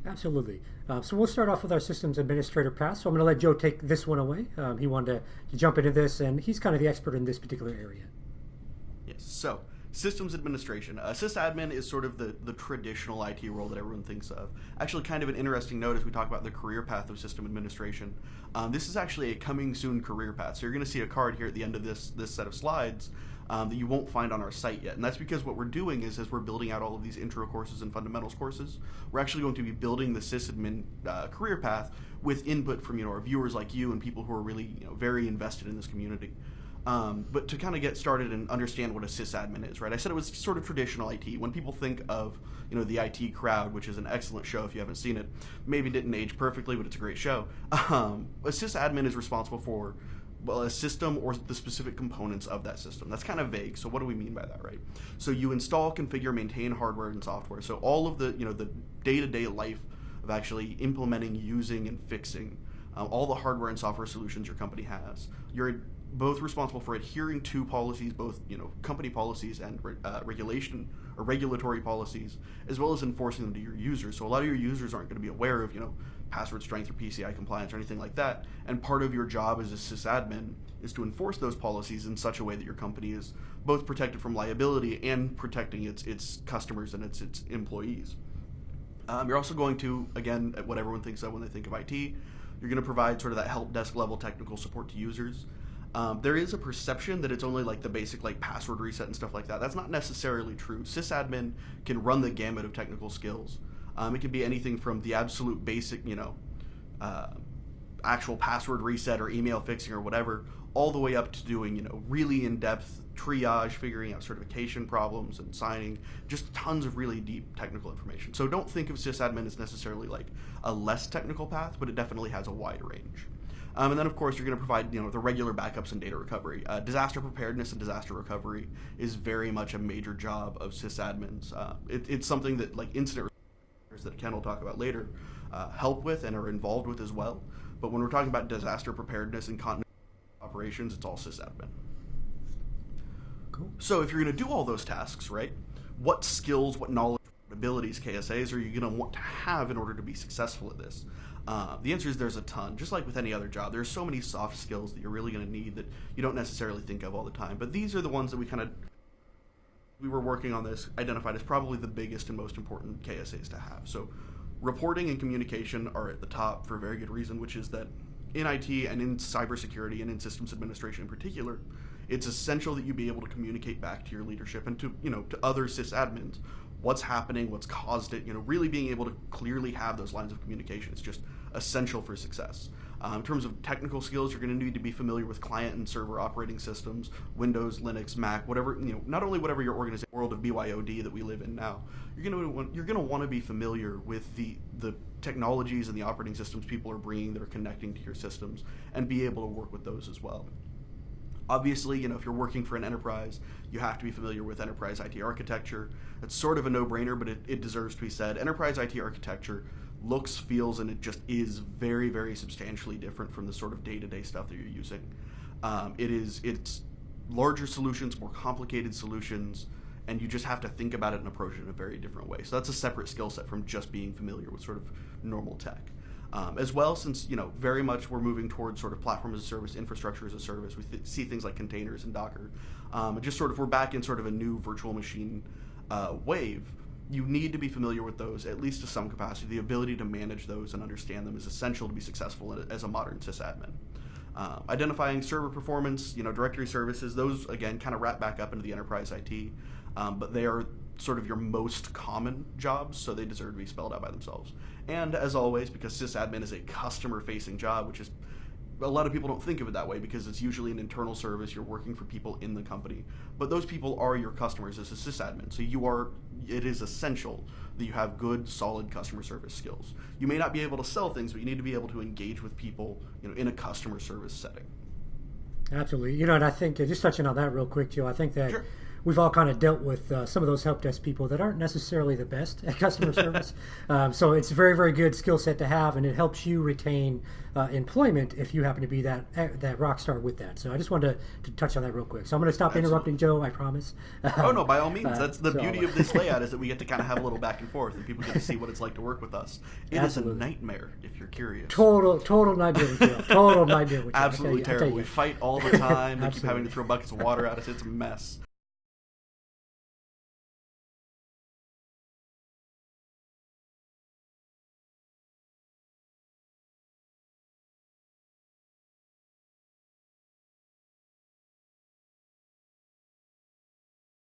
Absolutely. So we'll start off with our systems administrator path. So I'm going to let Joe take this one away. He wanted to jump into this, and he's kind of the expert in this particular area. Yes. So, systems administration. Sysadmin is sort of the traditional IT role that everyone thinks of. Actually, kind of an interesting note as we talk about the career path of system administration. This is actually a coming soon career path. So you're going to see a card here at the end of this set of slides that you won't find on our site yet. And that's because what we're doing is, as we're building out all of these intro courses and fundamentals courses, we're actually going to be building the sysadmin career path with input from our viewers like you and people who are really very invested in this community. But to kind of get started and understand what a sysadmin is, right? I said it was sort of traditional IT. When people think of, the IT Crowd, which is an excellent show if you haven't seen it, maybe didn't age perfectly, but it's a great show. A sysadmin is responsible for, well, a system or the specific components of that system. That's kind of vague. So what do we mean by that, right? So you install, configure, maintain hardware and software. So all of the, the day-to-day life of actually implementing, using, and fixing all the hardware and software solutions your company has. You're both responsible for adhering to policies, both company policies and regulation or regulatory policies, as well as enforcing them to your users. So a lot of your users aren't going to be aware of password strength or PCI compliance or anything like that. And part of your job as a sysadmin is to enforce those policies in such a way that your company is both protected from liability and protecting its customers and its employees. You're also going to, again, what everyone thinks of when they think of IT, you're going to provide sort of that help desk level technical support to users. There is a perception that it's only like the basic password reset and stuff like that. That's not necessarily true. Sysadmin can run the gamut of technical skills. It can be anything from the absolute basic, actual password reset or email fixing or whatever, all the way up to doing, really in-depth triage, figuring out certification problems and signing, just tons of really deep technical information. So don't think of sysadmin as necessarily like a less technical path, but it definitely has a wide range. And then, of course, you're going to provide, the regular backups and data recovery. Disaster preparedness and disaster recovery is very much a major job of sysadmins. It's something that, incident responders that Ken will talk about later help with and are involved with as well. But when we're talking about disaster preparedness and continuity operations, it's all sysadmin. Cool. So if you're going to do all those tasks, right, what skills, what knowledge, what abilities, KSAs, are you going to want to have in order to be successful at this? The answer is there's a ton. Just like with any other job, there's so many soft skills that you're really going to need that you don't necessarily think of all the time. But these are the ones that we were working on this, identified as probably the biggest and most important KSAs to have. So reporting and communication are at the top for a very good reason, which is that in IT and in cybersecurity and in systems administration in particular, it's essential that you be able to communicate back to your leadership and to other sysadmins what's happening, what's caused it, really being able to clearly have those lines of communication. It's just essential for success. In terms of technical skills, you're going to need to be familiar with client and server operating systems, Windows, Linux, Mac, whatever, not only whatever your organization, world of BYOD that we live in now, you're going to want to be familiar with the technologies and the operating systems people are bringing that are connecting to your systems and be able to work with those as well. Obviously, if you're working for an enterprise, you have to be familiar with enterprise IT architecture. It's sort of a no-brainer, but it deserves to be said. Enterprise IT architecture looks, feels, and it just is very, very substantially different from the sort of day-to-day stuff that you're using. It's larger solutions, more complicated solutions, and you just have to think about it and approach it in a very different way. So that's a separate skill set from just being familiar with sort of normal tech. As well, since very much we're moving towards sort of platform as a service, infrastructure as a service, we see things like containers and Docker. Just sort of we're back in sort of a new virtual machine wave. You need to be familiar with those, at least to some capacity. The ability to manage those and understand them is essential to be successful as a modern sysadmin. Identifying server performance, directory services, those again kind of wrap back up into the enterprise IT, but they are sort of your most common jobs, so they deserve to be spelled out by themselves. And as always, because sysadmin is a customer-facing job, which is a lot of people don't think of it that way because it's usually an internal service, you're working for people in the company, but those people are your customers as a sysadmin, so it is essential that you have good, solid customer service skills. You may not be able to sell things, but you need to be able to engage with people in a customer service setting. Absolutely. And I think, just touching on that real quick, Joe, I think that Sure. we've all kind of dealt with some of those help desk people that aren't necessarily the best at customer service. So it's a very, very good skill set to have, and it helps you retain employment if you happen to be that rock star with that. So I just wanted to touch on that real quick. So I'm going to stop interrupting Joe, I promise. Oh, no, by all means. That's the beauty of this layout, is that we get to kind of have a little back and forth, and people get to see what it's like to work with us. It is a nightmare, if you're curious. Total nightmare with Joe. Total nightmare with Joe. Absolutely terrible. We fight all the time. They keep having to throw buckets of water at us. It's a mess.